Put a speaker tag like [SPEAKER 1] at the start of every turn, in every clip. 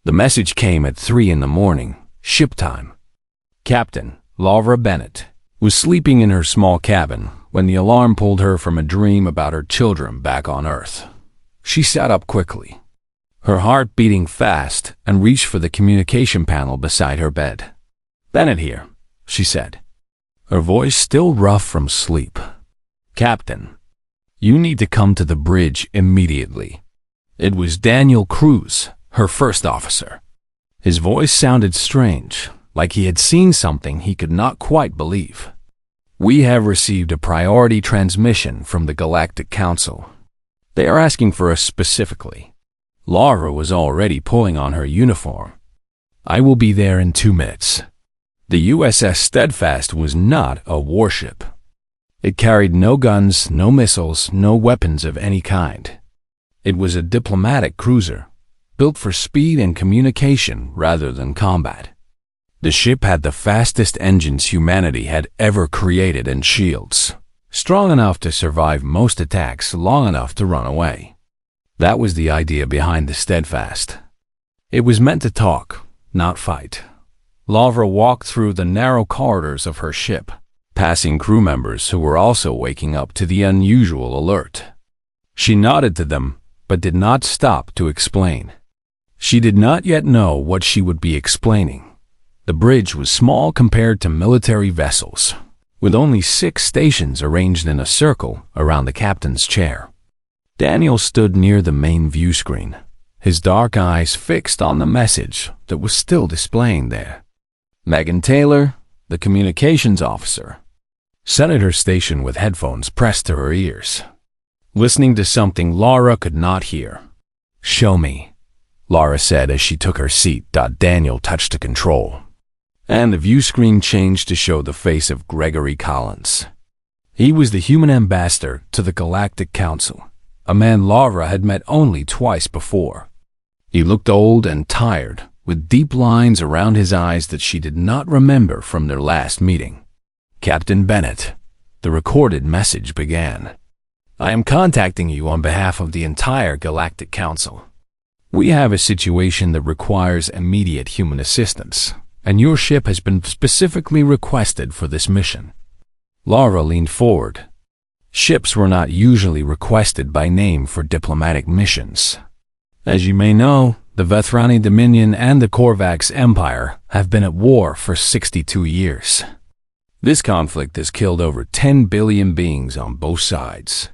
[SPEAKER 1] The message came at 3 in the morning, ship time. Captain Laura Bennett was sleeping in her small cabin when the alarm pulled her from a dream about her children back on Earth. She sat up quickly, her heart beating fast, and reached for the communication panel beside her bed. "Bennett here," she said, her voice still rough from sleep. "Captain, you need to come to the bridge immediately." It was Daniel Cruz, her first officer. His voice sounded strange, like he had seen something he could not quite believe. "We have received a priority transmission from the Galactic Council. They are asking for us specifically." Laura was already pulling on her uniform. "I will be there in 2 minutes." The USS Steadfast was not a warship. It carried no guns, no missiles, no weapons of any kind. It was a diplomatic cruiser, built for speed and communication rather than combat. The ship had the fastest engines humanity had ever created and shields, strong enough to survive most attacks, long enough to run away. That was the idea behind the Steadfast. It was meant to talk, not fight. Laura walked through the narrow corridors of her ship, passing crew members who were also waking up to the unusual alert. She nodded to them, but did not stop to explain. She did not yet know what she would be explaining. The bridge was small compared to military vessels, with only 6 stations arranged in a circle around the captain's chair. Daniel stood near the main view screen, his dark eyes fixed on the message that was still displaying there. Megan Taylor, the communications officer, sat at her station with headphones pressed to her ears, listening to something Laura could not hear. "Show me," Laura said as she took her seat. Daniel touched the control, and the view screen changed to show the face of Gregory Collins. He was the human ambassador to the Galactic Council, a man Laura had met only twice before. He looked old and tired, with deep lines around his eyes that she did not remember from their last meeting. "Captain Bennett," the recorded message began, "I am contacting you on behalf of the entire Galactic Council. We have a situation that requires immediate human assistance, and your ship has been specifically requested for this mission." Laura leaned forward. Ships were not usually requested by name for diplomatic missions. As you may know, the Vethrani Dominion and the Korvax Empire have been at war for 62 years. This conflict has killed over 10 billion beings on both sides.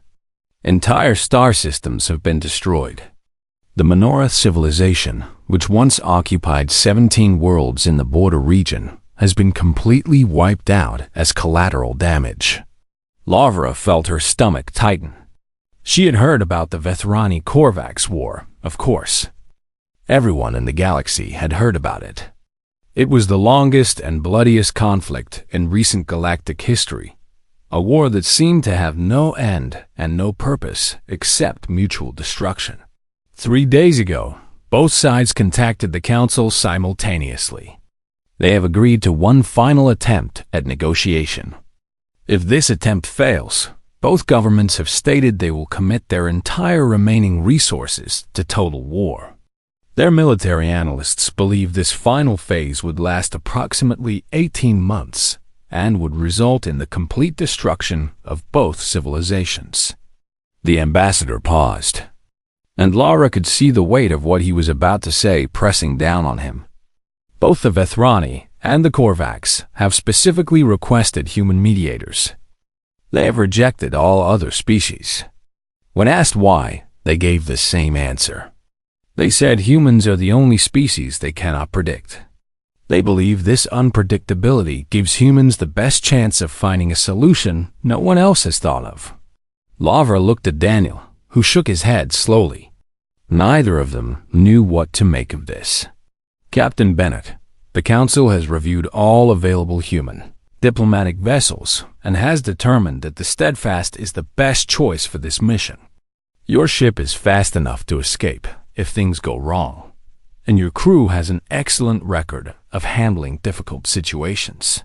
[SPEAKER 1] Entire star systems have been destroyed. The Menorah civilization, which once occupied 17 worlds in the border region, has been completely wiped out as collateral damage. Laura felt her stomach tighten. She had heard about the Vethrani Korvax War, of course. Everyone in the galaxy had heard about it. It was the longest and bloodiest conflict in recent galactic history, a war that seemed to have no end and no purpose except mutual destruction. 3 days ago, both sides contacted the Council simultaneously. They have agreed to one final attempt at negotiation. If this attempt fails, both governments have stated they will commit their entire remaining resources to total war. Their military analysts believe this final phase would last approximately 18 months and would result in the complete destruction of both civilizations. The ambassador paused, and Laura could see the weight of what he was about to say pressing down on him. Both the Vethrani and the Korvax have specifically requested human mediators. They have rejected all other species. When asked why, they gave the same answer. They said humans are the only species they cannot predict. They believe this unpredictability gives humans the best chance of finding a solution no one else has thought of. Laura looked at Daniel, who shook his head slowly. Neither of them knew what to make of this. "Captain Bennett, the Council has reviewed all available human, diplomatic vessels and has determined that the Steadfast is the best choice for this mission. Your ship is fast enough to escape if things go wrong, and your crew has an excellent record of handling difficult situations.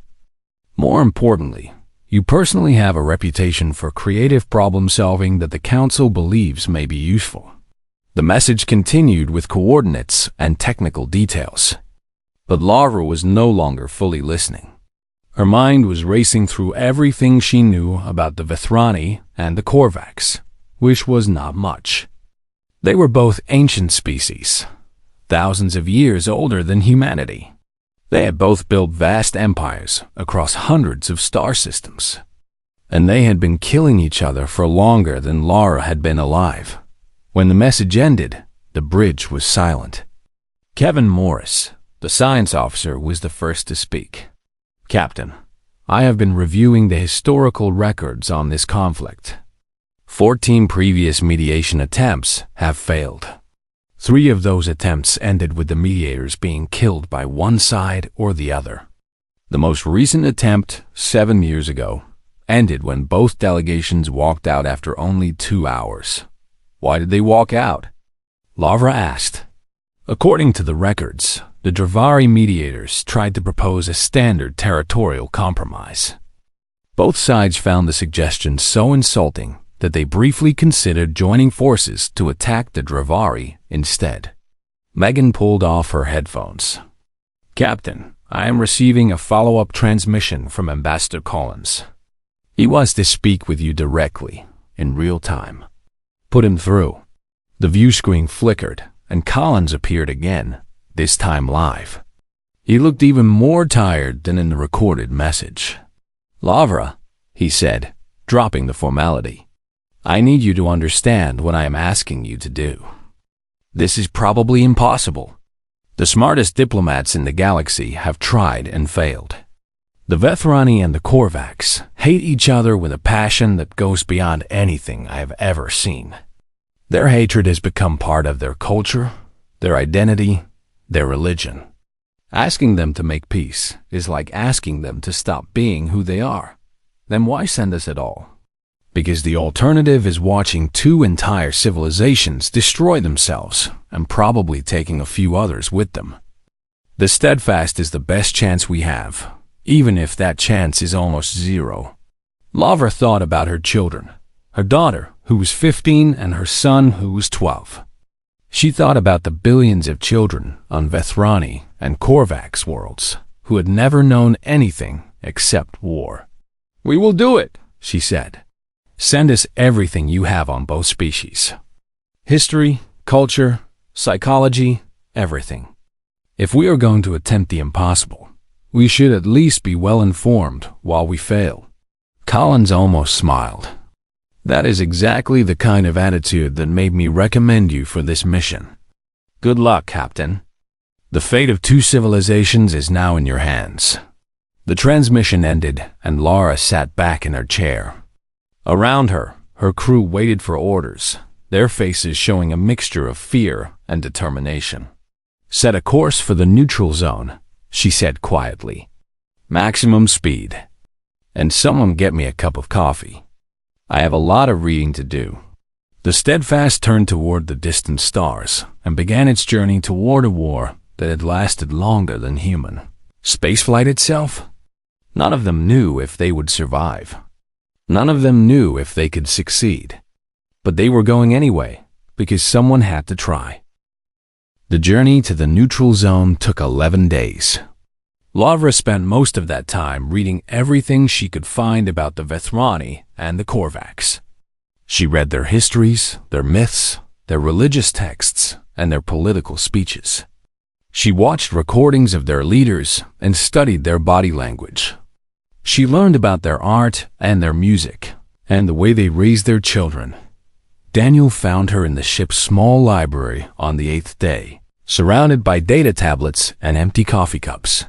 [SPEAKER 1] More importantly, you personally have a reputation for creative problem-solving that the Council believes may be useful. The message continued with coordinates and technical details. But Lara was no longer fully listening. Her mind was racing through everything she knew about the Vethrani and the Korvax, which was not much. They were both ancient species, thousands of years older than humanity. They had both built vast empires across hundreds of star systems, and they had been killing each other for longer than Lara had been alive. When the message ended, the bridge was silent. Kevin Morris, the science officer, was the first to speak. "Captain, I have been reviewing the historical records on this conflict. 14 previous mediation attempts have failed. 3 of those attempts ended with the mediators being killed by one side or the other. The most recent attempt, 7 years ago, ended when both delegations walked out after only 2 hours. Why did they walk out?" Lara asked. According to the records, the Dravari mediators tried to propose a standard territorial compromise. Both sides found the suggestion so insulting that they briefly considered joining forces to attack the Dravari instead. Megan pulled off her headphones. "Captain, I am receiving a follow-up transmission from Ambassador Collins. He wants to speak with you directly, in real time." "Put him through." The view screen flickered, and Collins appeared again, this time live. He looked even more tired than in the recorded message. "Lavra," he said, dropping the formality, "I need you to understand what I am asking you to do. This is probably impossible. The smartest diplomats in the galaxy have tried and failed. The Vethrani and the Korvax hate each other with a passion that goes beyond anything I have ever seen. Their hatred has become part of their culture, their identity, their religion. Asking them to make peace is like asking them to stop being who they are. Then why send us at all? Because the alternative is watching 2 entire civilizations destroy themselves and probably taking a few others with them. The steadfast is the best chance we have, even if that chance is almost 0. Lavra thought about her children, her daughter, who was 15, and her son, who was 12. She thought about the billions of children on Vethrani and Korvax worlds who had never known anything except war. "We will do it," she said. "Send us everything you have on both species. History, culture, psychology, everything. If we are going to attempt the impossible, we should at least be well informed while we fail." Collins almost smiled. "That is exactly the kind of attitude that made me recommend you for this mission. Good luck, Captain. The fate of 2 civilizations is now in your hands." The transmission ended, and Lara sat back in her chair. Around her, her crew waited for orders, their faces showing a mixture of fear and determination. "Set a course for the neutral zone," she said quietly. "Maximum speed. And someone get me a cup of coffee. I have a lot of reading to do." The Steadfast turned toward the distant stars and began its journey toward a war that had lasted longer than human. Spaceflight itself? None of them knew if they would survive. None of them knew if they could succeed. But they were going anyway, because someone had to try. The journey to the neutral zone took 11 days. Lavra spent most of that time reading everything she could find about the Vethrani and the Korvax. She read their histories, their myths, their religious texts, and their political speeches. She watched recordings of their leaders and studied their body language. She learned about their art and their music, and the way they raised their children. Daniel found her in the ship's small library on the 8th day, surrounded by data tablets and empty coffee cups.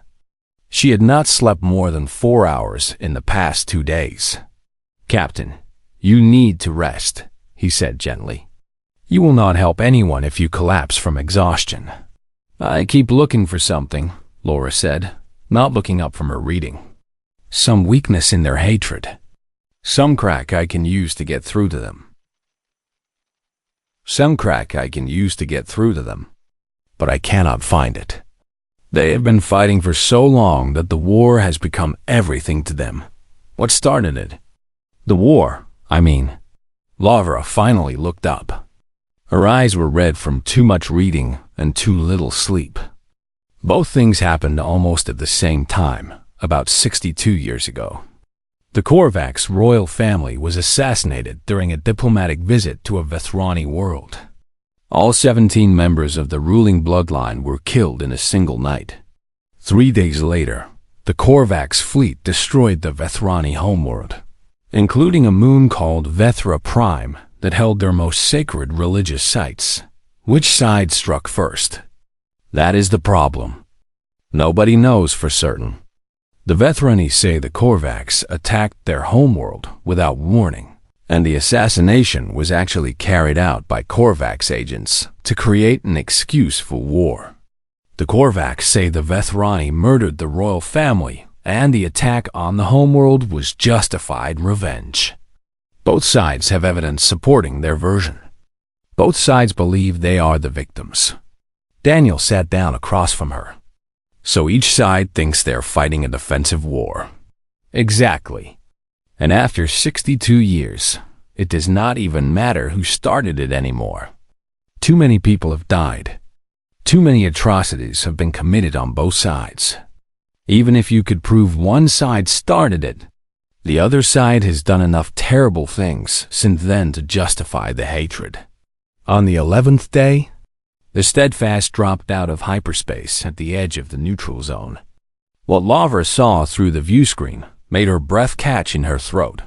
[SPEAKER 1] She had not slept more than 4 hours in the past 2 days. "Captain, you need to rest," he said gently. "You will not help anyone if you collapse from exhaustion." "I keep looking for something," Laura said, not looking up from her reading. "Some weakness in their hatred. Some crack I can use to get through to them. Some crack I can use to get through to them. But I cannot find it. They have been fighting for so long that the war has become everything to them. What started it? The war, I mean." Lavra finally looked up. Her eyes were red from too much reading and too little sleep. Both things happened almost at the same time, about 62 years ago. The Korvax royal family was assassinated during a diplomatic visit to a Vethrani world. All 17 members of the ruling bloodline were killed in a single night. 3 days later, the Korvax fleet destroyed the Vethrani homeworld, including a moon called Vethra Prime that held their most sacred religious sites. Which side struck first? That is the problem. Nobody knows for certain. The Vethrani say the Korvax attacked their homeworld without warning, and the assassination was actually carried out by Korvax agents to create an excuse for war. The Korvax say the Vethrani murdered the royal family, and the attack on the homeworld was justified revenge. Both sides have evidence supporting their version. Both sides believe they are the victims. Daniel sat down across from her. So each side thinks they're fighting a defensive war. Exactly. And after 62 years, it does not even matter who started it anymore. Too many people have died. Too many atrocities have been committed on both sides. Even if you could prove one side started it, the other side has done enough terrible things since then to justify the hatred. On the 11th day, the Steadfast dropped out of hyperspace at the edge of the neutral zone. What Lavra saw through the view screen made her breath catch in her throat.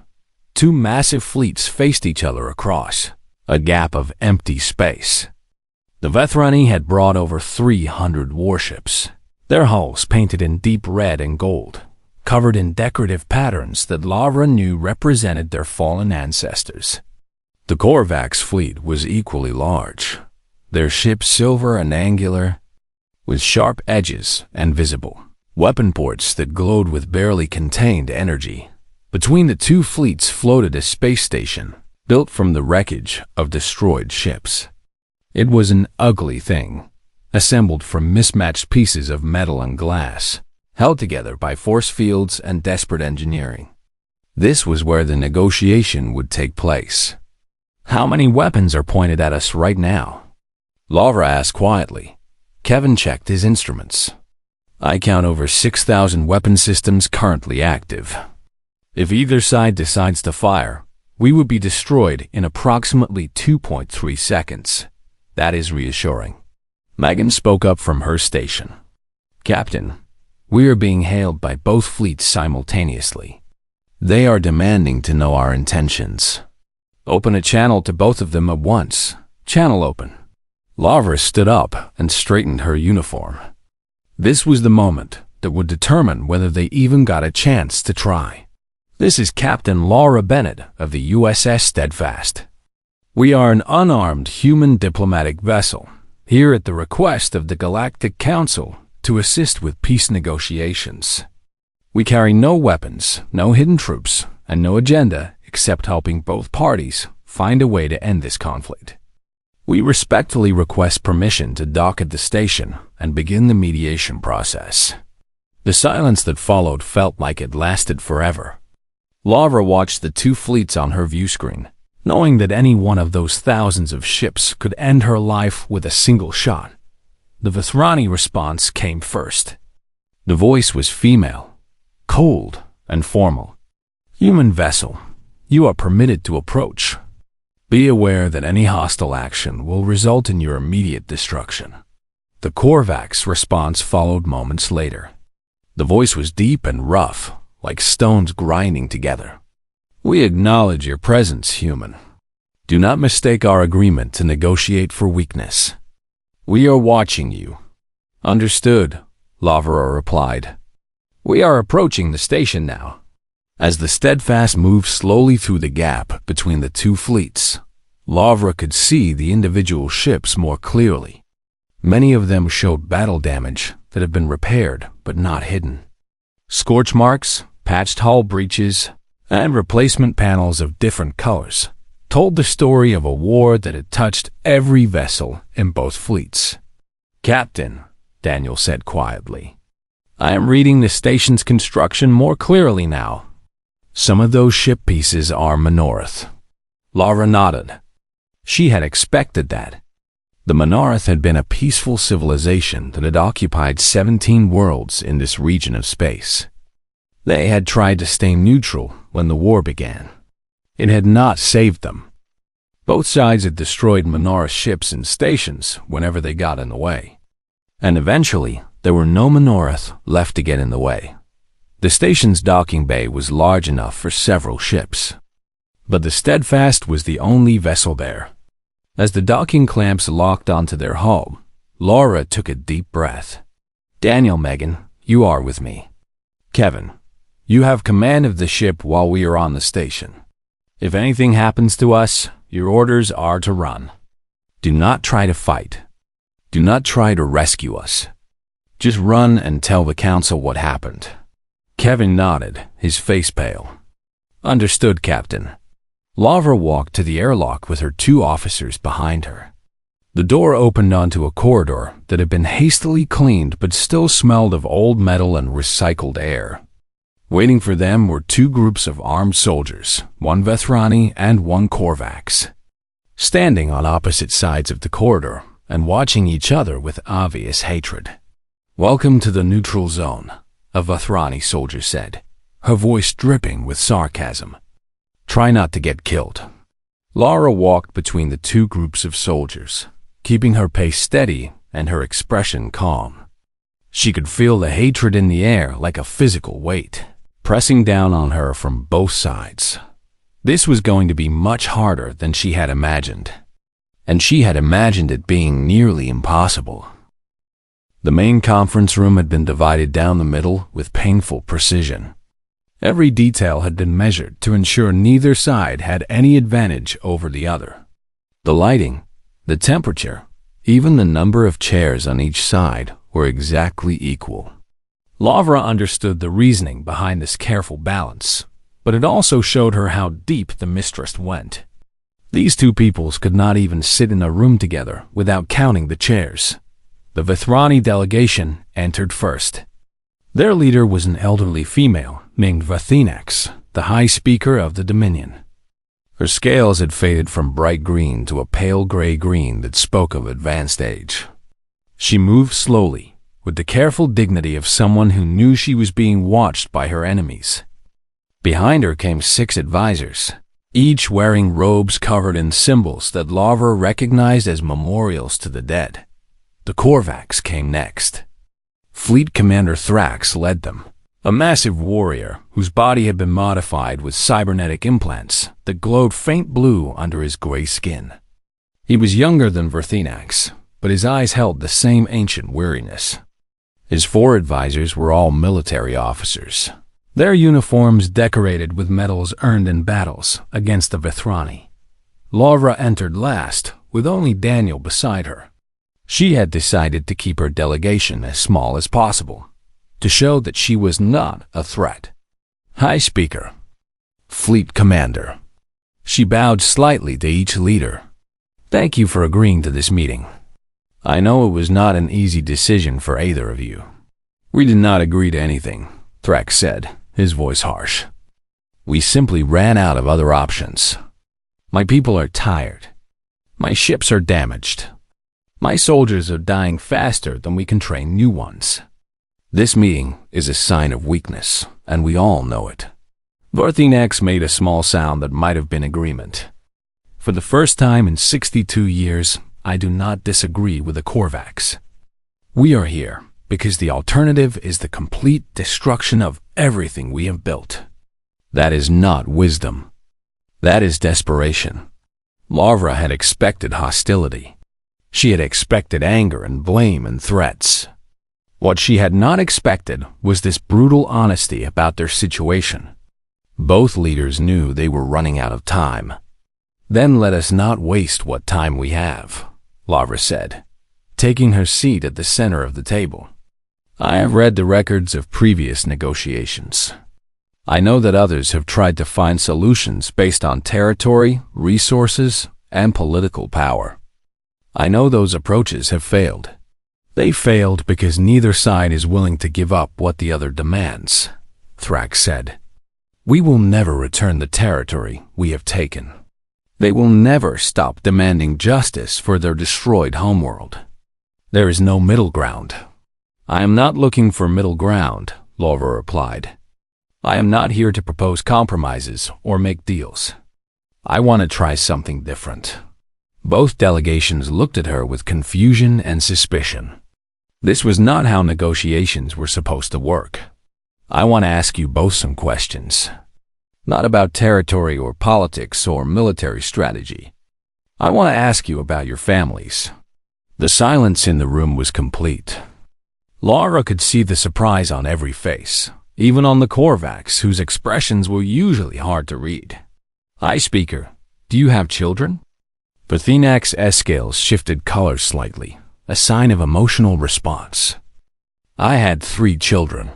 [SPEAKER 1] 2 massive fleets faced each other across a gap of empty space. The Vethrani had brought over 300 warships, their hulls painted in deep red and gold, covered in decorative patterns that Lavra knew represented their fallen ancestors. The Korvax fleet was equally large, their ships silver and angular, with sharp edges and visible weapon ports that glowed with barely contained energy. Between the 2 fleets floated a space station, built from the wreckage of destroyed ships. It was an ugly thing, assembled from mismatched pieces of metal and glass, held together by force fields and desperate engineering. This was where the negotiation would take place. How many weapons are pointed at us right now? Lavra asked quietly. Kevin checked his instruments. I count over 6,000 weapon systems currently active. If either side decides to fire, we would be destroyed in approximately 2.3 seconds. That is reassuring. Megan spoke up from her station. Captain, we are being hailed by both fleets simultaneously. They are demanding to know our intentions. Open a channel to both of them at once. Channel open. Lavra stood up and straightened her uniform. This was the moment that would determine whether they even got a chance to try. This is Captain Laura Bennett of the USS Steadfast. We are an unarmed human diplomatic vessel, here at the request of the Galactic Council to assist with peace negotiations. We carry no weapons, no hidden troops, and no agenda except helping both parties find a way to end this conflict. We respectfully request permission to dock at the station and begin the mediation process. The silence that followed felt like it lasted forever. Lavra watched the 2 fleets on her view screen, knowing that any one of those thousands of ships could end her life with a single shot. The Vethrani response came first. The voice was female, cold and formal. Human vessel, you are permitted to approach. Be aware that any hostile action will result in your immediate destruction. The Korvax response followed moments later. The voice was deep and rough, like stones grinding together. We acknowledge your presence, human. Do not mistake our agreement to negotiate for weakness. We are watching you. Understood, Lavra replied. We are approaching the station now. As the Steadfast moved slowly through the gap between the 2 fleets, Lavra could see the individual ships more clearly. Many of them showed battle damage that had been repaired but not hidden. Scorch marks, patched hull breaches, and replacement panels of different colors told the story of a war that had touched every vessel in both fleets. Captain, Daniel said quietly, I am reading the station's construction more clearly now. Some of those ship pieces are Minorith. Lavra nodded. She had expected that. The Monarch had been a peaceful civilization that had occupied 17 worlds in this region of space. They had tried to stay neutral when the war began. It had not saved them. Both sides had destroyed Monarch ships and stations whenever they got in the way. And eventually, there were no Monarch left to get in the way. The station's docking bay was large enough for several ships. But the Steadfast was the only vessel there. As the docking clamps locked onto their hull, Laura took a deep breath. "Daniel, Megan, you are with me. Kevin, you have command of the ship while we are on the station. If anything happens to us, your orders are to run. Do not try to fight. Do not try to rescue us. Just run and tell the council what happened." Kevin nodded, his face pale. "Understood, Captain." Laura walked to the airlock with her 2 officers behind her. The door opened onto a corridor that had been hastily cleaned but still smelled of old metal and recycled air. Waiting for them were 2 groups of armed soldiers, 1 Vethrani and 1 Korvax. Standing on opposite sides of the corridor and watching each other with obvious hatred. "Welcome to the neutral zone," a Vethrani soldier said, her voice dripping with sarcasm. "Try not to get killed." Laura walked between the 2 groups of soldiers, keeping her pace steady and her expression calm. She could feel the hatred in the air like a physical weight, pressing down on her from both sides. This was going to be much harder than she had imagined, and she had imagined it being nearly impossible. The main conference room had been divided down the middle with painful precision. Every detail had been measured to ensure neither side had any advantage over the other. The lighting, the temperature, even the number of chairs on each side were exactly equal. Laura understood the reasoning behind this careful balance, but it also showed her how deep the mistrust went. These 2 peoples could not even sit in a room together without counting the chairs. The Vethrani delegation entered first. Their leader was an elderly female named Vathinax, the High Speaker of the Dominion. Her scales had faded from bright green to a pale gray-green that spoke of advanced age. She moved slowly, with the careful dignity of someone who knew she was being watched by her enemies. Behind her came 6 advisors, each wearing robes covered in symbols that Laura recognized as memorials to the dead. The Korvax came next. Fleet Commander Thrax led them, a massive warrior whose body had been modified with cybernetic implants that glowed faint blue under his gray skin. He was younger than Verthinax, but his eyes held the same ancient weariness. His 4 advisors were all military officers, their uniforms decorated with medals earned in battles against the Vethrani. Laura entered last, with only Daniel beside her. She had decided to keep her delegation as small as possible, to show that she was not a threat. "High Speaker, Fleet Commander." She bowed slightly to each leader. "Thank you for agreeing to this meeting. I know it was not an easy decision for either of you." "We did not agree to anything," Thrax said, his voice harsh. "We simply ran out of other options. My people are tired. My ships are damaged. My soldiers are dying faster than we can train new ones. This meeting is a sign of weakness, and we all know it." Varthinax made a small sound that might have been agreement. "For the first time in 62 years, I do not disagree with the Korvax. We are here because the alternative is the complete destruction of everything we have built. That is not wisdom. That is desperation." Laura had expected hostility. She had expected anger and blame and threats. What she had not expected was this brutal honesty about their situation. Both leaders knew they were running out of time. "Then let us not waste what time we have," Laura said, taking her seat at the center of the table. "I have read the records of previous negotiations. I know that others have tried to find solutions based on territory, resources, and political power. I know those approaches have failed. They failed because neither side is willing to give up what the other demands," Thrax said. "We will never return the territory we have taken. They will never stop demanding justice for their destroyed homeworld. There is no middle ground. I am not looking for middle ground, Laura replied. I am not here to propose compromises or make deals. I want to try something different. Both delegations looked at her with confusion and suspicion. This was not how negotiations were supposed to work. I want to ask you both some questions. Not about territory or politics or military strategy. I want to ask you about your families. The silence in the room was complete. Laura could see the surprise on every face, even on the Korvax, whose expressions were usually hard to read. Hi, speaker. Do you have children? Pathinak's S-scales shifted color slightly, a sign of emotional response. I had 3 children,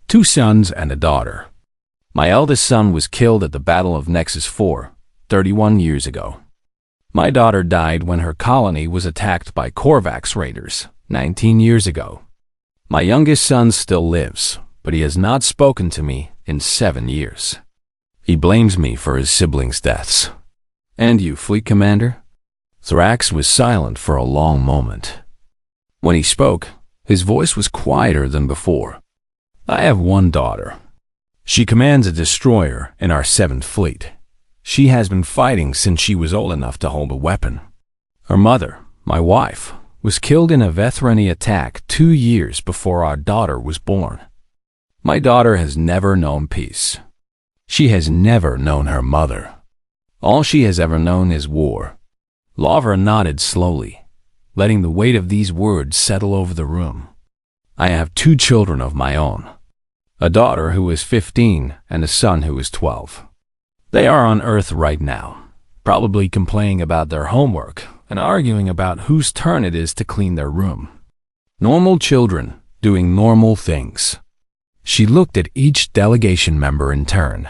[SPEAKER 1] 2 sons and a daughter. My eldest son was killed at the Battle of Nexus 4, 31 years ago. My daughter died when her colony was attacked by Korvax raiders, 19 years ago. My youngest son still lives, but he has not spoken to me in 7 years. He blames me for his siblings' deaths. And you, Fleet Commander? Thrax was silent for a long moment. When he spoke, his voice was quieter than before. I have 1 daughter. She commands a destroyer in our 7th Fleet. She has been fighting since she was old enough to hold a weapon. Her mother, my wife, was killed in a Vethrani attack 2 years before our daughter was born. My daughter has never known peace. She has never known her mother. All she has ever known is war. Laura nodded slowly, letting the weight of these words settle over the room. I have 2 children of my own, a daughter who is 15 and a son who is 12. They are on Earth right now, probably complaining about their homework and arguing about whose turn it is to clean their room. Normal children doing normal things. She looked at each delegation member in turn.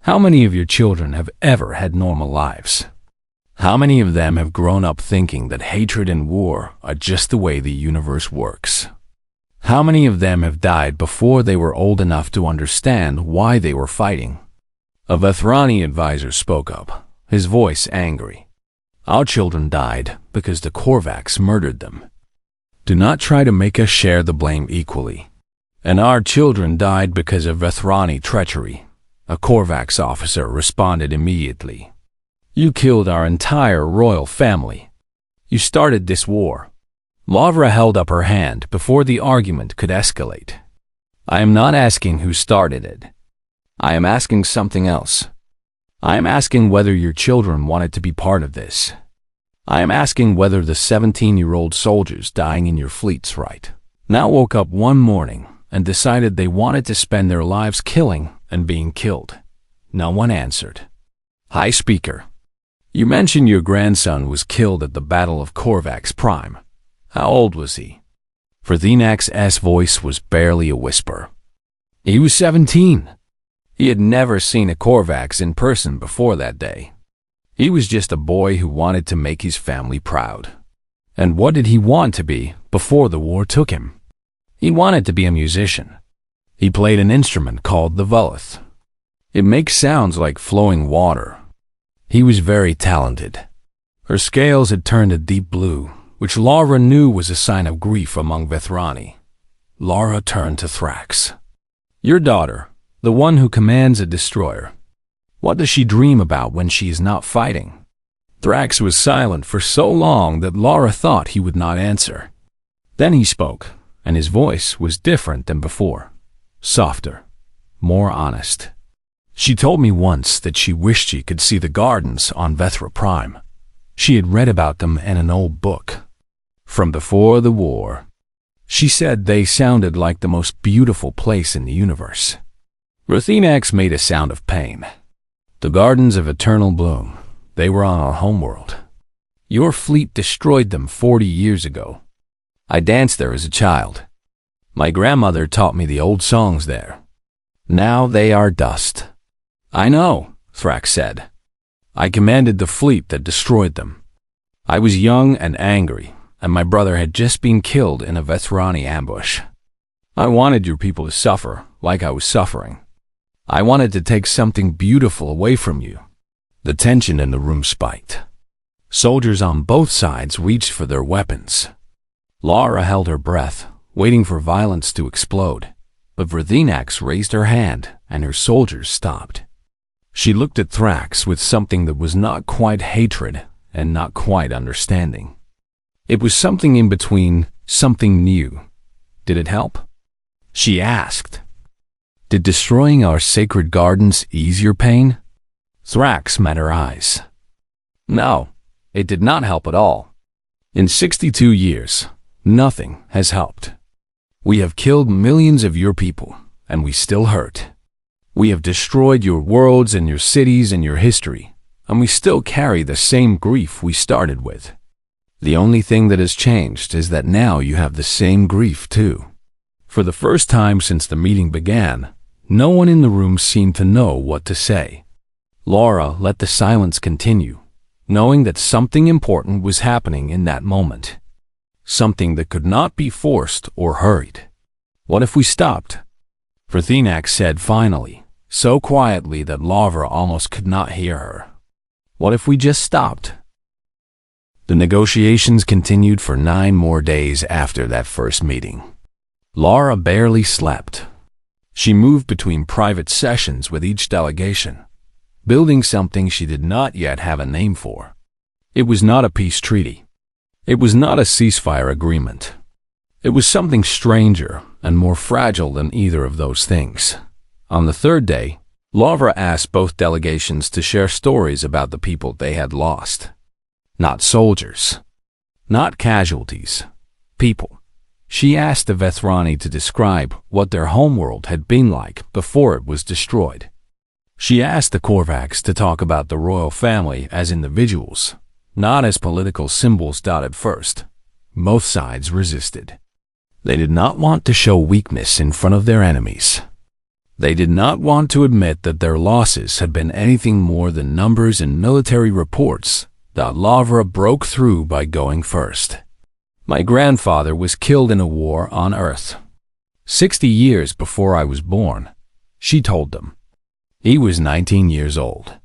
[SPEAKER 1] How many of your children have ever had normal lives? How many of them have grown up thinking that hatred and war are just the way the universe works? How many of them have died before they were old enough to understand why they were fighting? A Vethrani advisor spoke up, his voice angry. Our children died because the Korvax murdered them. Do not try to make us share the blame equally. And our children died because of Vethrani treachery. A Korvax officer responded immediately. You killed our entire royal family. You started this war. Laura held up her hand before the argument could escalate. I am not asking who started it. I am asking something else. I am asking whether your children wanted to be part of this. I am asking whether the 17-year-old soldiers dying in your fleets now woke up one morning and decided they wanted to spend their lives killing and being killed. No one answered. Hi, speaker. You mentioned your grandson was killed at the Battle of Korvax Prime. How old was he? Thinak's S voice was barely a whisper. He was 17. He had never seen a Korvax in person before that day. He was just a boy who wanted to make his family proud. And what did he want to be before the war took him? He wanted to be a musician. He played an instrument called the Vulleth. It makes sounds like flowing water. He was very talented. Her scales had turned a deep blue, which Laura knew was a sign of grief among Vethrani. Laura turned to Thrax. Your daughter, the one who commands a destroyer. What does she dream about when she is not fighting? Thrax was silent for so long that Laura thought he would not answer. Then he spoke, and his voice was different than before. Softer, more honest. She told me once that she wished she could see the gardens on Vethra Prime. She had read about them in an old book. From before the war. She said they sounded like the most beautiful place in the universe. Ruthinax made a sound of pain. The gardens of eternal bloom. They were on our homeworld. Your fleet destroyed them 40 years ago. I danced there as a child. My grandmother taught me the old songs there. Now they are dust. I know, Thrax said. I commanded the fleet that destroyed them. I was young and angry, and my brother had just been killed in a Vethrani ambush. I wanted your people to suffer like I was suffering. I wanted to take something beautiful away from you. The tension in the room spiked. Soldiers on both sides reached for their weapons. Laura held her breath, waiting for violence to explode, but Verthinax raised her hand and her soldiers stopped. She looked at Thrax with something that was not quite hatred and not quite understanding. It was something in between, something new. Did it help? She asked. Did destroying our sacred gardens ease your pain? Thrax met her eyes. No, it did not help at all. In 62 years, nothing has helped. We have killed millions of your people, and we still hurt. We have destroyed your worlds and your cities and your history, and we still carry the same grief we started with. The only thing that has changed is that now you have the same grief too. For the first time since the meeting began, no one in the room seemed to know what to say. Laura let the silence continue, knowing that something important was happening in that moment. Something that could not be forced or hurried. What if we stopped? Verthinax said finally, so quietly that Laura almost could not hear her. What if we just stopped? The negotiations continued for 9 more days after that first meeting. Laura barely slept. She moved between private sessions with each delegation, building something she did not yet have a name for. It was not a peace treaty. It was not a ceasefire agreement. It was something stranger and more fragile than either of those things. On the 3rd day, Laura asked both delegations to share stories about the people they had lost. Not soldiers. Not casualties. People. She asked the Vethrani to describe what their homeworld had been like before it was destroyed. She asked the Korvax to talk about the royal family as individuals, not as political symbols. At first, both sides resisted. They did not want to show weakness in front of their enemies. They did not want to admit that their losses had been anything more than numbers and military reports. Laura broke through by going first. My grandfather was killed in a war on Earth. 60 years before I was born, she told them. He was 19 years old.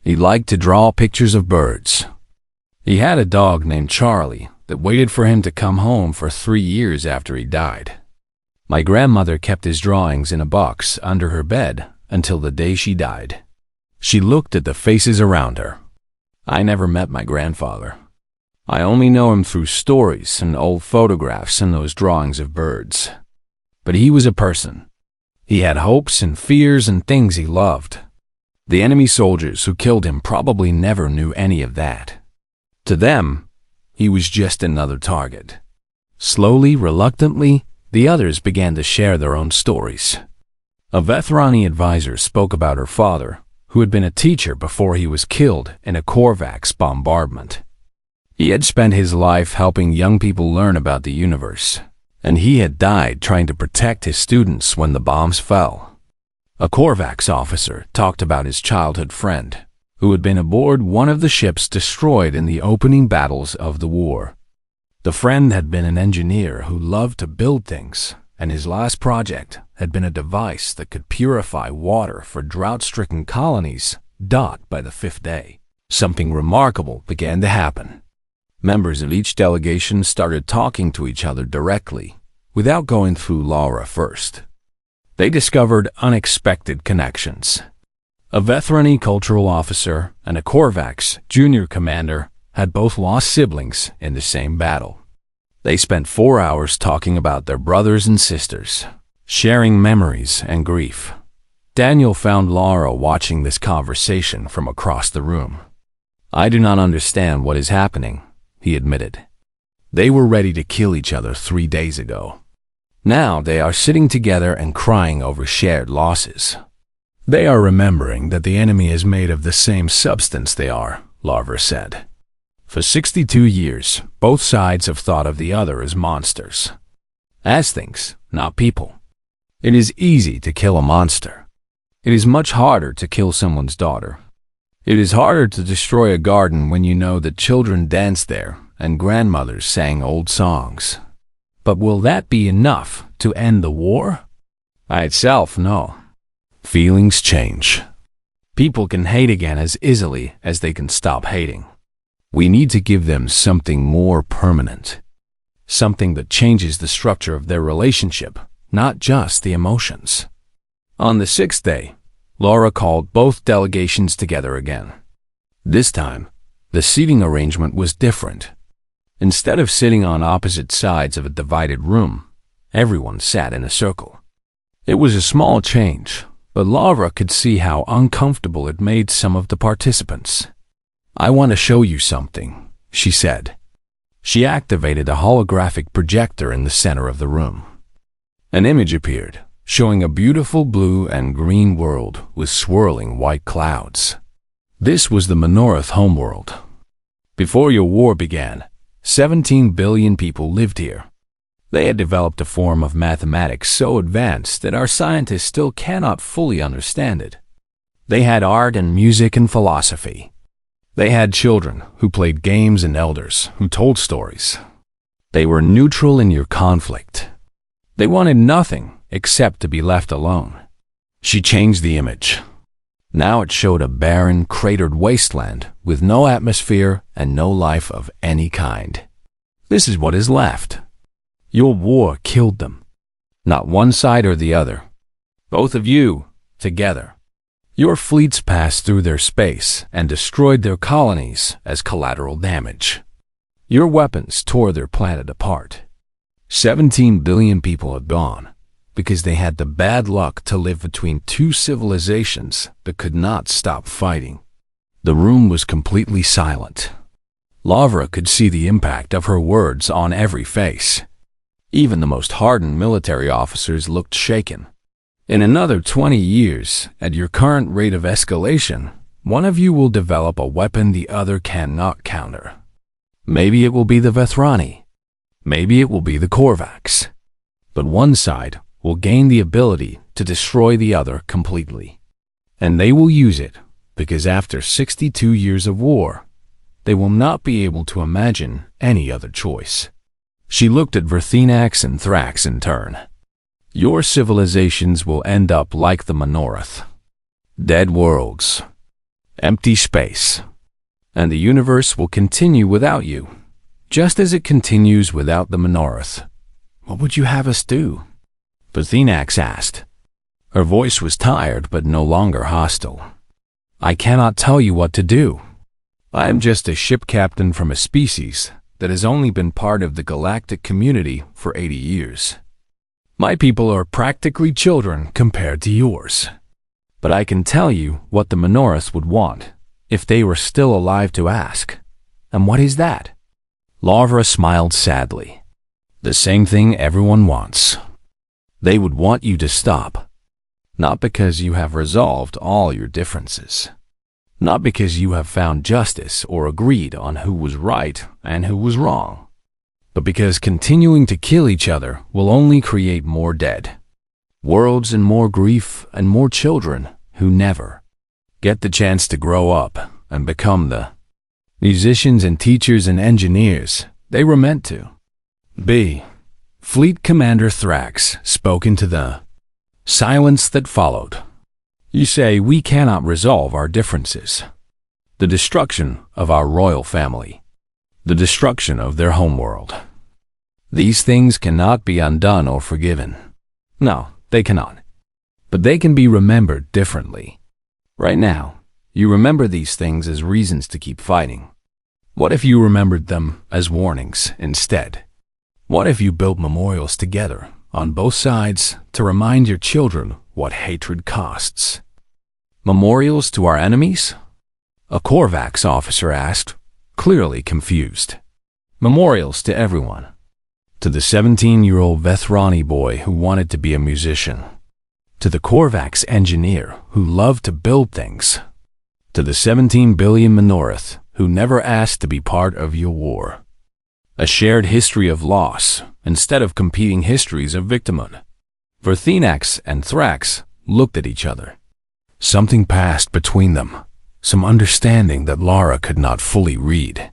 [SPEAKER 1] He liked to draw pictures of birds. He had a dog named Charlie that waited for him to come home for 3 years after he died. My grandmother kept his drawings in a box under her bed until the day she died. She looked at the faces around her. I never met my grandfather. I only know him through stories and old photographs and those drawings of birds. But he was a person. He had hopes and fears and things he loved. The enemy soldiers who killed him probably never knew any of that. To them, he was just another target. Slowly, reluctantly, the others began to share their own stories. A Vethrani advisor spoke about her father, who had been a teacher before he was killed in a Korvax bombardment. He had spent his life helping young people learn about the universe, and he had died trying to protect his students when the bombs fell. A Korvax officer talked about his childhood friend, who had been aboard one of the ships destroyed in the opening battles of the war. The friend had been an engineer who loved to build things, and his last project had been a device that could purify water for drought-stricken colonies. By the 5th day, something remarkable began to happen. Members of each delegation started talking to each other directly, without going through Laura first. They discovered unexpected connections. A Vethrani cultural officer and a Korvax junior commander had both lost siblings in the same battle. They spent 4 hours talking about their brothers and sisters, sharing memories and grief. Daniel found Laura watching this conversation from across the room. I do not understand what is happening, he admitted. They were ready to kill each other 3 days ago. Now they are sitting together and crying over shared losses. They are remembering that the enemy is made of the same substance they are, Laura said. For 62 years, both sides have thought of the other as monsters. As things, not people. It is easy to kill a monster. It is much harder to kill someone's daughter. It is harder to destroy a garden when you know that children danced there and grandmothers sang old songs. But will that be enough to end the war? By itself, no. Feelings change. People can hate again as easily as they can stop hating. We need to give them something more permanent. Something that changes the structure of their relationship, not just the emotions. On the sixth day, Laura called both delegations together again. This time, the seating arrangement was different. Instead of sitting on opposite sides of a divided room, everyone sat in a circle. It was a small change, but Laura could see how uncomfortable it made some of the participants. "I want to show you something," she said. She activated a holographic projector in the center of the room. An image appeared, showing a beautiful blue and green world with swirling white clouds. This was the Minorith homeworld. Before your war began, 17 billion people lived here. They had developed a form of mathematics so advanced that our scientists still cannot fully understand it. They had art and music and philosophy. They had children who played games and elders who told stories. They were neutral in your conflict. They wanted nothing except to be left alone. She changed the image. Now it showed a barren, cratered wasteland with no atmosphere and no life of any kind. This is what is left. Your war killed them. Not one side or the other. Both of you, together. Your fleets passed through their space and destroyed their colonies as collateral damage. Your weapons tore their planet apart. 17 billion people had gone because they had the bad luck to live between two civilizations that could not stop fighting. The room was completely silent. Laura could see the impact of her words on every face. Even the most hardened military officers looked shaken. In another 20 years, at your current rate of escalation, one of you will develop a weapon the other cannot counter. Maybe it will be the Vethrani. Maybe it will be the Korvax. But one side will gain the ability to destroy the other completely. And they will use it because after 62 years of war, they will not be able to imagine any other choice. She looked at Verthinax and Thrax in turn. Your civilizations will end up like the Minorith. Dead worlds. Empty space. And the universe will continue without you, just as it continues without the Minorith. What would you have us do? Verthinax asked. Her voice was tired but no longer hostile. I cannot tell you what to do. I am just a ship captain from a species that has only been part of the galactic community for 80 years. My people are practically children compared to yours. But I can tell you what the Minoriths would want if they were still alive to ask. And what is that? Laura smiled sadly. The same thing everyone wants. They would want you to stop. Not because you have resolved all your differences. Not because you have found justice or agreed on who was right and who was wrong, but because continuing to kill each other will only create more dead, worlds and more grief and more children who never get the chance to grow up and become the musicians and teachers and engineers they were meant to be. Fleet Commander Thrax spoke into the silence that followed. You say we cannot resolve our differences. The destruction of our royal family. The destruction of their homeworld. These things cannot be undone or forgiven. No, they cannot. But they can be remembered differently. Right now, you remember these things as reasons to keep fighting. What if you remembered them as warnings instead? What if you built memorials together on both sides to remind your children what hatred costs? Memorials to our enemies? A Korvax officer asked, clearly confused. Memorials to everyone. To the 17-year-old Vethrani boy who wanted to be a musician. To the Korvax engineer who loved to build things. To the 17 billion Minorith who never asked to be part of your war. A shared history of loss instead of competing histories of victimhood. Verthinax and Thrax looked at each other. Something passed between them, some understanding that Laura could not fully read.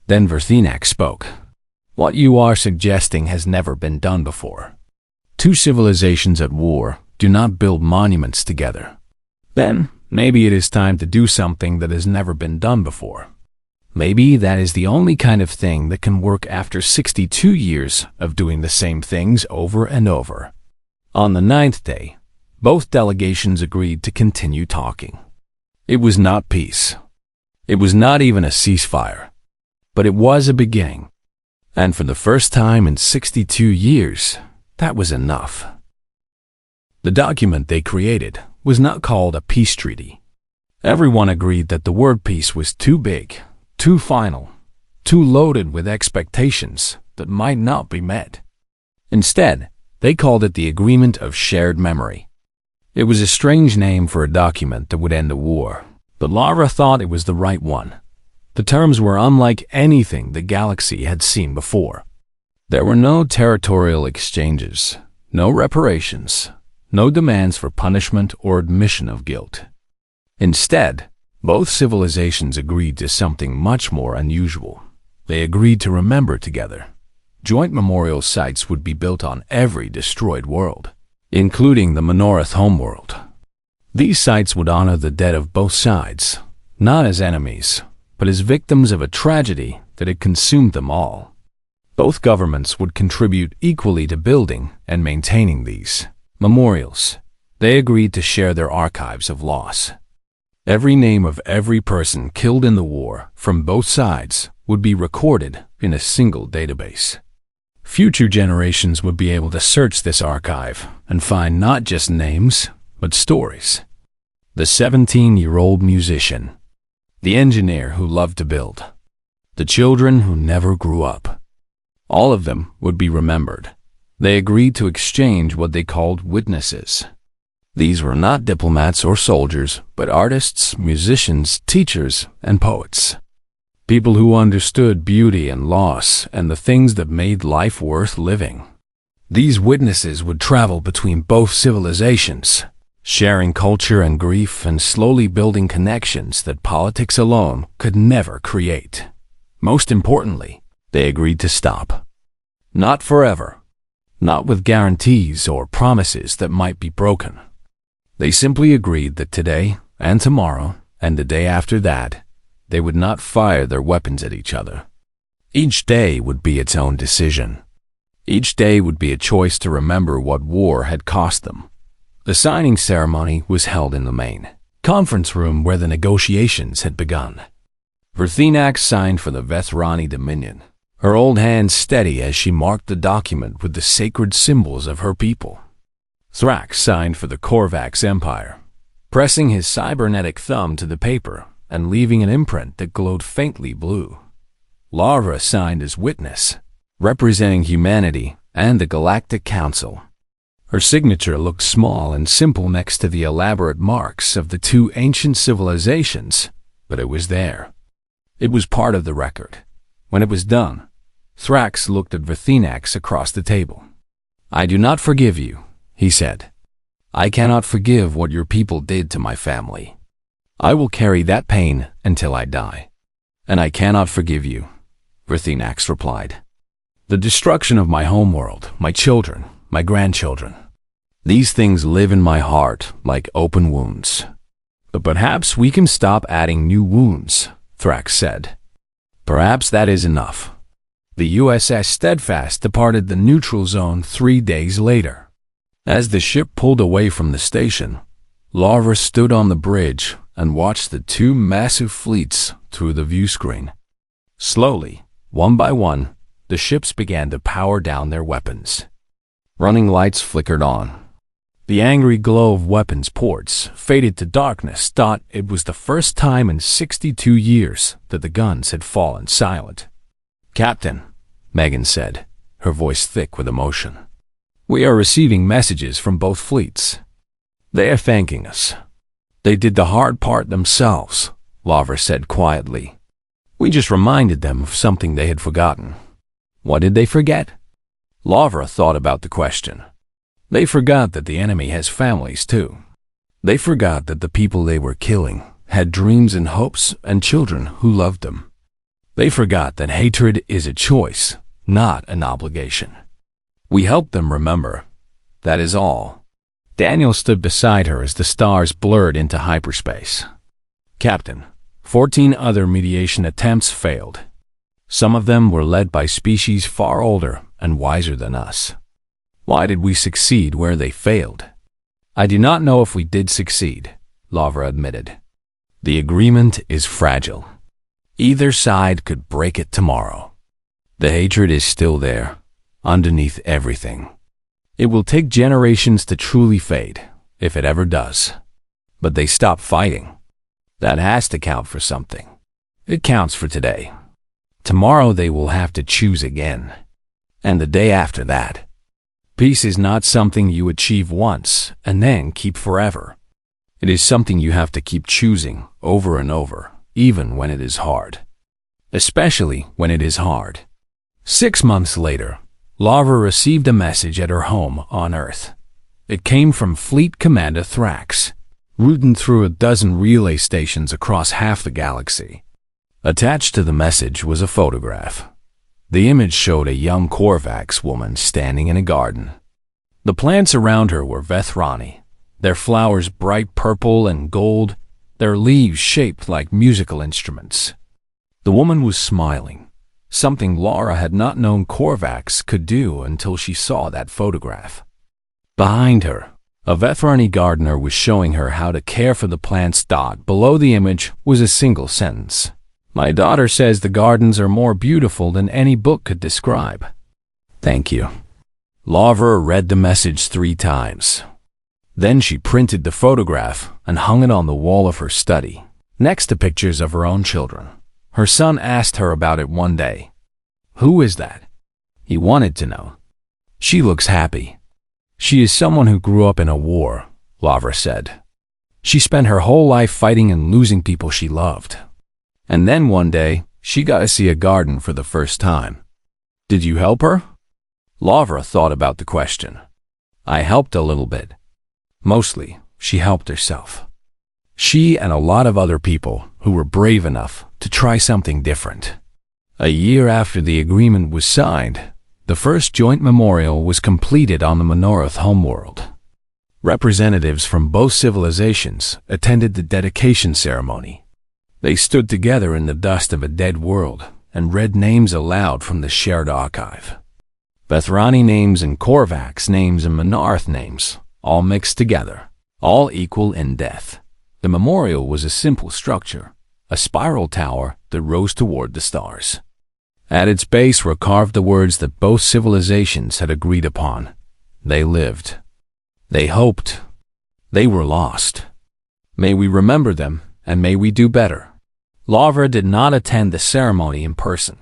[SPEAKER 1] Then Verthinax spoke. What you are suggesting has never been done before. Two civilizations at war do not build monuments together. Then Maybe it is time to do something that has never been done before. Maybe that is the only kind of thing that can work after 62 years of doing the same things over and over. On the 9th day, both delegations agreed to continue talking. It was not peace. It was not even a ceasefire. But it was a beginning. And for the first time in 62 years, that was enough. The document they created was not called a peace treaty. Everyone agreed that the word peace was too big, too final, too loaded with expectations that might not be met. Instead, they called it the Agreement of Shared Memory. It was a strange name for a document that would end the war, but Lara thought it was the right one. The terms were unlike anything the galaxy had seen before. There were no territorial exchanges, no reparations, no demands for punishment or admission of guilt. Instead, both civilizations agreed to something much more unusual. They agreed to remember together. Joint memorial sites would be built on every destroyed world, including the Menorath homeworld. These sites would honor the dead of both sides, not as enemies, but as victims of a tragedy that had consumed them all. Both governments would contribute equally to building and maintaining these memorials. They agreed to share their archives of loss. Every name of every person killed in the war from both sides would be recorded in a single database. Future generations would be able to search this archive and find not just names, but stories. The 17-year-old musician, the engineer who loved to build, the children who never grew up. All of them would be remembered. They agreed to exchange what they called witnesses. These were not diplomats or soldiers, but artists, musicians, teachers, and poets. People who understood beauty and loss and the things that made life worth living. These witnesses would travel between both civilizations, sharing culture and grief and slowly building connections that politics alone could never create. Most importantly, they agreed to stop. Not forever. Not with guarantees or promises that might be broken. They simply agreed that today and tomorrow and the day after that, they would not fire their weapons at each other. Each day would be its own decision. Each day would be a choice to remember what war had cost them. The signing ceremony was held in the main conference room where the negotiations had begun. Verthinax signed for the Vethrani Dominion, her old hand steady as she marked the document with the sacred symbols of her people. Thrax signed for the Korvax Empire, pressing his cybernetic thumb to the paper and leaving an imprint that glowed faintly blue. Lara signed as witness, representing humanity and the Galactic Council. Her signature looked small and simple next to the elaborate marks of the two ancient civilizations, but it was there. It was part of the record. When it was done, Thrax looked at Verthinax across the table. "I do not forgive you," he said. "I cannot forgive what your people did to my family. I will carry that pain until I die." "And I cannot forgive you," Verthinax replied. "The destruction of my homeworld, my children, my grandchildren. These things live in my heart like open wounds. But perhaps we can stop adding new wounds," Thrax said. "Perhaps that is enough." The USS Steadfast departed the neutral zone 3 days later. As the ship pulled away from the station, Lara stood on the bridge and watched the two massive fleets through the view screen. Slowly, one by one, the ships began to power down their weapons. Running lights flickered on. The angry glow of weapons ports faded to darkness. It was the first time in 62 years that the guns had fallen silent. "Captain," Megan said, her voice thick with emotion. "We are receiving messages from both fleets. They are thanking us. They did the hard part themselves," Lara said quietly. "We just reminded them of something they had forgotten." "What did they forget?" Lara thought about the question. They forgot that the enemy has families too. They forgot that the people they were killing had dreams and hopes and children who loved them. They forgot that hatred is a choice, not an obligation. We help them remember. That is all. Daniel stood beside her as the stars blurred into hyperspace. Captain, 14 other mediation attempts failed. Some of them were led by species far older and wiser than us. Why did we succeed where they failed? I do not know if we did succeed, Lavra admitted. The agreement is fragile. Either side could break it tomorrow. The hatred is still there, underneath everything. It will take generations to truly fade, if it ever does. But they stop fighting. That has to count for something. It counts for today. Tomorrow they will have to choose again. And the day after that. Peace is not something you achieve once and then keep forever. It is something you have to keep choosing over and over, even when it is hard. Especially when it is hard. 6 months later, Lavra received a message at her home on Earth. It came from Fleet Commander Thrax, routing through a dozen relay stations across half the galaxy. Attached to the message was a photograph. The image showed a young Korvax woman standing in a garden. The plants around her were Vethrani, their flowers bright purple and gold, their leaves shaped like musical instruments. The woman was smiling, something Laura had not known Korvax could do until she saw that photograph. Behind her, a Vethrani gardener was showing her how to care for the plants. Below the image was a single sentence. My daughter says the gardens are more beautiful than any book could describe. Thank you. Lavra read the message 3 times. Then she printed the photograph and hung it on the wall of her study, next to pictures of her own children. Her son asked her about it one day. Who is that? He wanted to know. She looks happy. She is someone who grew up in a war, Lavra said. She spent her whole life fighting and losing people she loved. And then one day, she got to see a garden for the first time. Did you help her? Lavra thought about the question. I helped a little bit. Mostly, she helped herself. She and a lot of other people who were brave enough to try something different. A year after the agreement was signed, the first joint memorial was completed on the Minorith homeworld. Representatives from both civilizations attended the dedication ceremony. They stood together in the dust of a dead world and read names aloud from the shared archive. Vethrani names and Korvax names and Minorith names, all mixed together, all equal in death. The memorial was a simple structure, a spiral tower that rose toward the stars. At its base were carved the words that both civilizations had agreed upon. They lived. They hoped. They were lost. May we remember them, and may we do better. Lavra did not attend the ceremony in person.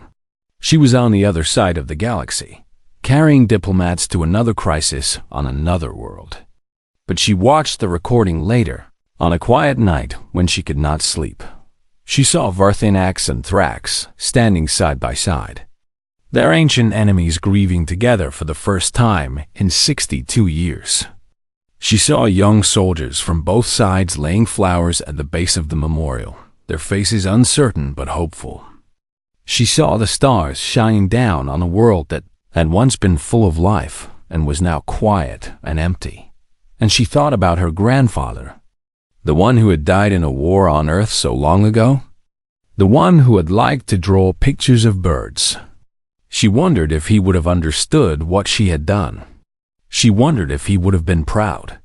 [SPEAKER 1] She was on the other side of the galaxy, carrying diplomats to another crisis on another world. But she watched the recording later, on a quiet night when she could not sleep. She saw Varthinax and Thrax standing side by side, their ancient enemies grieving together for the first time in 62 years. She saw young soldiers from both sides laying flowers at the base of the memorial, their faces uncertain but hopeful. She saw the stars shining down on a world that had once been full of life and was now quiet and empty. And she thought about her grandfather, the one who had died in a war on Earth so long ago, the one who had liked to draw pictures of birds. She wondered if he would have understood what she had done. She wondered if he would have been proud.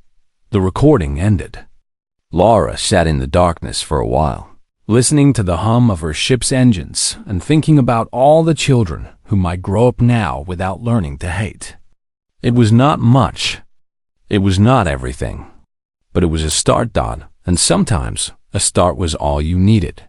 [SPEAKER 1] The recording ended. Laura sat in the darkness for a while, listening to the hum of her ship's engines and thinking about all the children who might grow up now without learning to hate. It was not much. It was not everything. But it was a start, and sometimes a start was all you needed.